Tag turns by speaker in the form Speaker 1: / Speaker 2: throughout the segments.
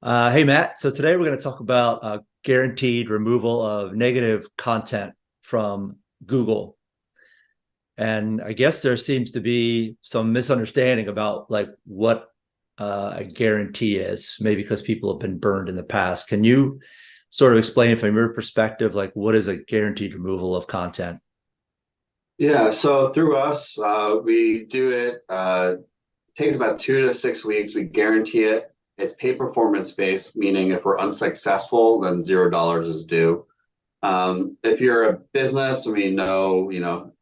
Speaker 1: Hey, Matt. So today we're going to talk about guaranteed removal of negative content from Google. And I guess there seems to be some misunderstanding about like what a guarantee is, maybe because people have been burned in the past. Can you sort of explain from your perspective, like what is a guaranteed removal of content?
Speaker 2: Yeah, so through us, we do it. It takes about 2 to 6 weeks. We guarantee it. It's pay performance based, meaning if we're unsuccessful, then $0 is due. If you're a business and we know,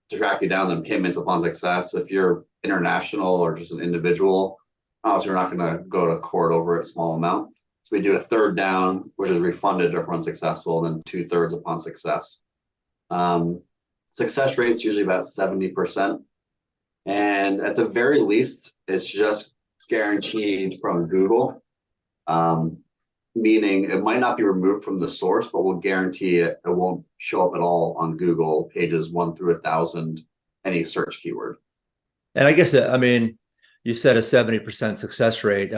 Speaker 2: to track you down, then payments upon success. If you're international or just an individual, obviously we're not going to go to court over a small amount. So we do a third down, which is refunded if we're unsuccessful, and then two-thirds upon success. Um, Success rate is usually about 70%. And at the very least, it's just guaranteed from Google, um, meaning it might not be removed from the source, but we'll guarantee it won't show up at all on Google pages 1 through 1,000, any search keyword.
Speaker 1: And I guess, I mean, you said a 70% success rate.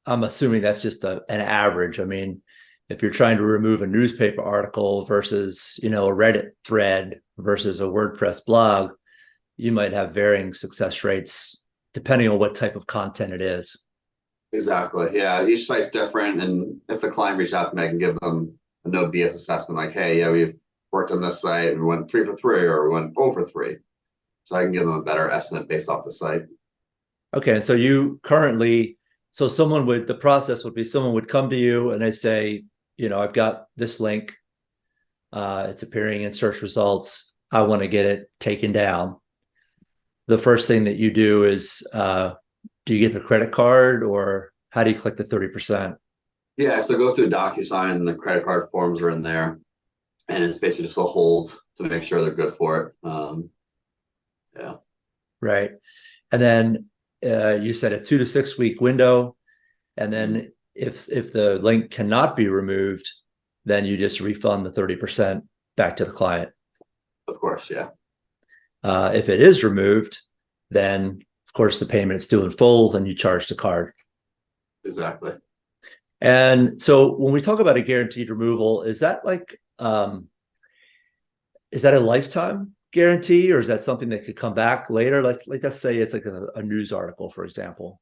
Speaker 1: I'm assuming that's just an average. I mean, if you're trying to remove a newspaper article versus, a Reddit thread versus a WordPress blog, you might have varying success rates depending on what type of content it is.
Speaker 2: Exactly. Yeah. Each site's different. And if the client reaches out to me, I can give them a no BS assessment like, hey, yeah, we've worked on this site. We went 3 for 3 or we went over 3. So I can give them a better estimate based off the site.
Speaker 1: Okay. And so you currently, so the process would be someone would come to you and they say, I've got this link. It's appearing in search results. I want to get it taken down. The first thing that you do is, do you get the credit card or how do you collect the 30%?
Speaker 2: Yeah, so it goes through a DocuSign and the credit card forms are in there. And it's basically just a hold to make sure they're good for it. Yeah.
Speaker 1: Right. And then you said a 2 to 6 week window. And then if the link cannot be removed, then you just refund the 30% back to the client.
Speaker 2: Of course, yeah.
Speaker 1: If it is removed, then of course the payment is due in full, then you charge the card.
Speaker 2: Exactly.
Speaker 1: And so when we talk about a guaranteed removal, is that a lifetime guarantee or is that something that could come back later? Like let's say it's like a news article, for example.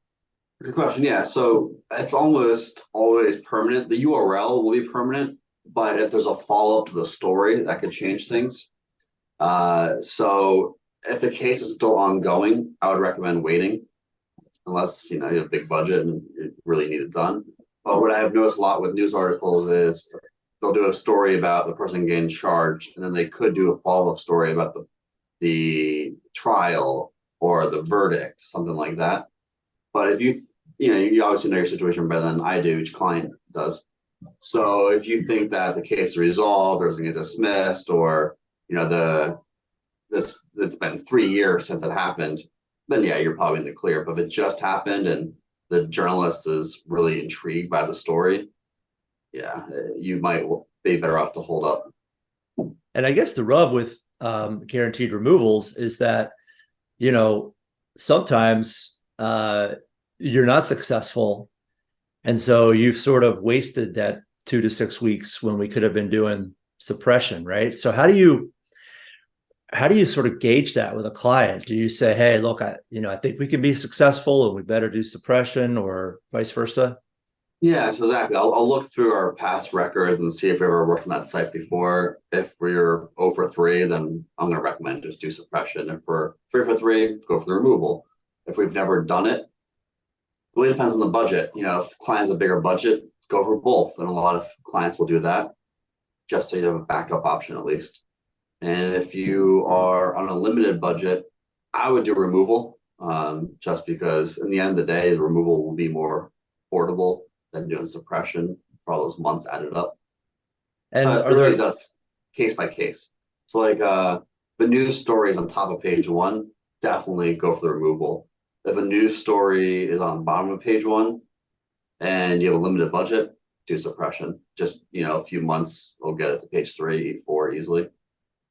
Speaker 2: Good question. Yeah. So it's almost always permanent. The URL will be permanent, but if there's a follow-up to the story, that could change things. So if the case is still ongoing, I would recommend waiting unless you have a big budget and you really need it done. But what I have noticed a lot with news articles is they'll do a story about the person getting charged, and then they could do a follow-up story about the trial or the verdict, something like that. But if you obviously know your situation better than I do, each client does. So if you think that the case is resolved or is going to get dismissed, or it's been 3 years since it happened, then yeah, you're probably in the clear. But if it just happened and the journalist is really intrigued by the story, yeah, you might be better off to hold up.
Speaker 1: And I guess the rub with guaranteed removals is that, you know, sometimes you're not successful. And so you've sort of wasted that 2 to 6 weeks when we could have been doing suppression, right? So how do you sort of gauge that with a client? Do you say, hey, look, I think we can be successful and we better do suppression, or vice versa?
Speaker 2: Yeah, so exactly. I'll look through our past records and see if we ever worked on that site before. If we're 0 for 3, then I'm going to recommend just do suppression. If we're 3 for 3, go for the removal. If we've never done it, really depends on the budget. If the client has a bigger budget, go for both. And a lot of clients will do that just so you have a backup option at least. And if you are on a limited budget, I would do removal, just because in the end of the day, the removal will be more affordable than doing suppression for all those months added up.
Speaker 1: And
Speaker 2: It
Speaker 1: are
Speaker 2: really
Speaker 1: there
Speaker 2: does case by case. So like the news story is on top of page 1, definitely go for the removal. If a news story is on the bottom of page 1 and you have a limited budget, do suppression. Just a few months will get it to page 3, 4 easily.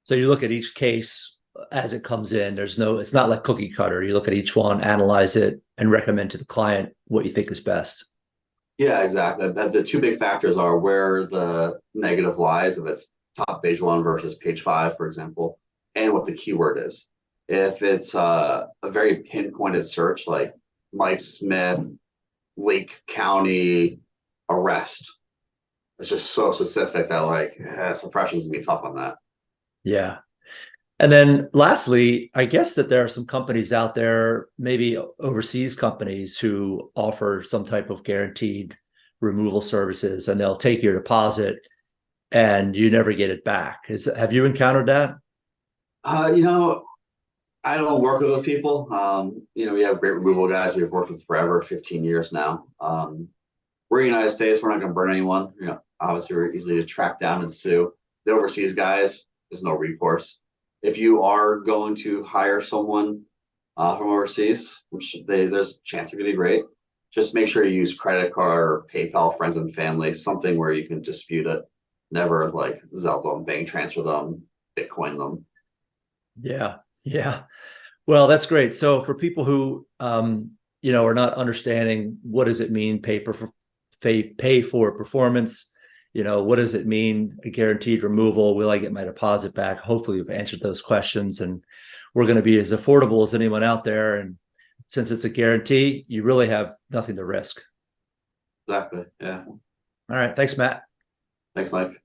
Speaker 1: So you look at each case as it comes in. It's not like cookie cutter. You look at each one, analyze it, and recommend to the client what you think is best.
Speaker 2: Yeah, exactly. The two big factors are where the negative lies, if it's top page one versus page five, for example, and what the keyword is. If it's a very pinpointed search like Mike Smith, Lake County arrest, it's just so specific that like suppression's gonna be tough on that.
Speaker 1: Yeah. And then lastly, I guess that there are some companies out there, maybe overseas companies, who offer some type of guaranteed removal services, and they'll take your deposit and you never get it back. Have you encountered that?
Speaker 2: You know, I don't work with those people. We have great removal guys we've worked with forever, 15 years now. We're in the United States, we're not going to burn anyone. Obviously, we're easily to track down and sue. The overseas guys, there's no recourse. If you are going to hire someone from overseas, there's a chance they're going to be great. Just make sure you use credit card or PayPal, friends and family, something where you can dispute it. Never like Zelle them, bank transfer them, Bitcoin them.
Speaker 1: Yeah. Yeah. Well, that's great. So for people who are not understanding, what does it mean pay for performance? What does it mean a guaranteed removal? Will I get my deposit back? Hopefully we've answered those questions, and we're going to be as affordable as anyone out there. And since it's a guarantee, you really have nothing to risk.
Speaker 2: Exactly. Yeah.
Speaker 1: All right. Thanks, Matt.
Speaker 2: Thanks, Mike.